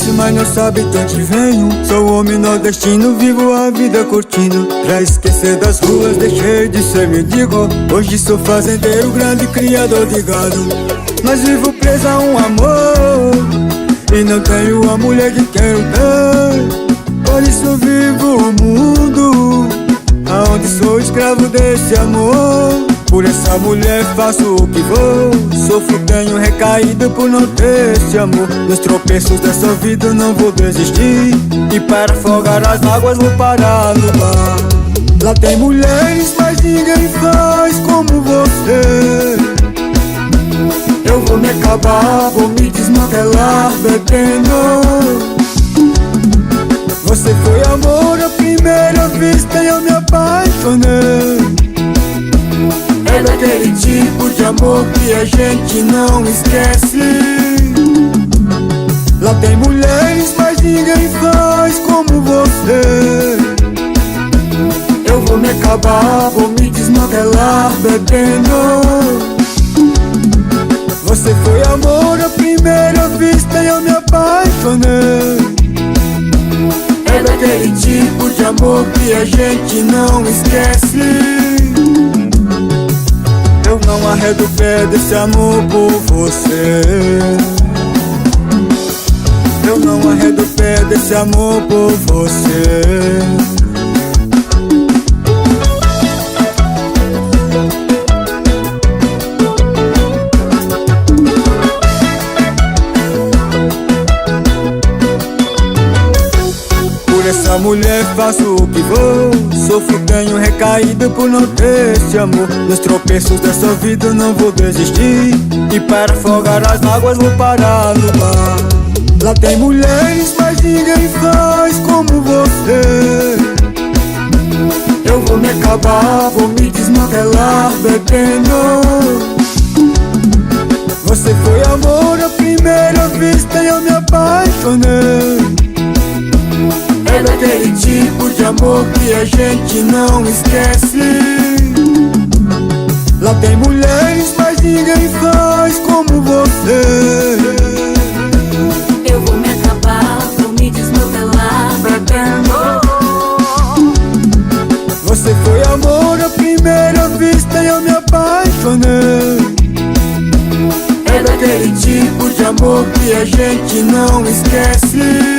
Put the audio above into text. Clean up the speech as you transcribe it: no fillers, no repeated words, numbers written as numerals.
conhece, mas não sabe de onde venho. Sou homem nordestino, vivo a vida curtindo. Pra esquecer das ruas, deixei de ser mendigo. Hoje sou fazendeiro, grande criador de gado. Mas vivo preso a um amor e não tenho a mulher que quero ter. Por isso vivo o mundo aonde sou escravo desse amor. Por essa mulher faço o que vou. Sofro, tenho recaído por não ter esse amor. Nos tropeços dessa vida não vou desistir. E para afogar as mágoas vou parar no bar. Lá tem mulheres, mas ninguém faz como você. Eu vou me acabar, vou me desmantelar bebendo. Você foi amor à primeira vista e eu me apaixonei. É daquele tipo de amor que a gente não esquece. Lá tem mulheres, mas ninguém faz como você. Eu vou me acabar, vou me desmantelar bebendo. Você foi amor à primeira vista e eu me apaixonei. É daquele tipo de amor que a gente não esquece. Eu não arredo o pé desse amor por você. Eu não arredo o pé desse amor por você. Essa mulher faço o que vou. Sofro, tenho recaído por não ter esse amor. Nos tropeços dessa vida não vou desistir. E para afogar as mágoas vou parar no bar. Lá tem mulheres, mas ninguém faz como você. Eu vou me acabar, vou me desmantelar bebendo. Você foi amor à primeira vista e eu me apaixonei. É daquele tipo de amor que a gente não esquece. Lá tem mulheres, mas ninguém faz como você. Eu vou me acabar, vou me desmantelar bebendo. Você foi amor à primeira vista e eu me apaixonei. É daquele tipo de amor que a gente não esquece.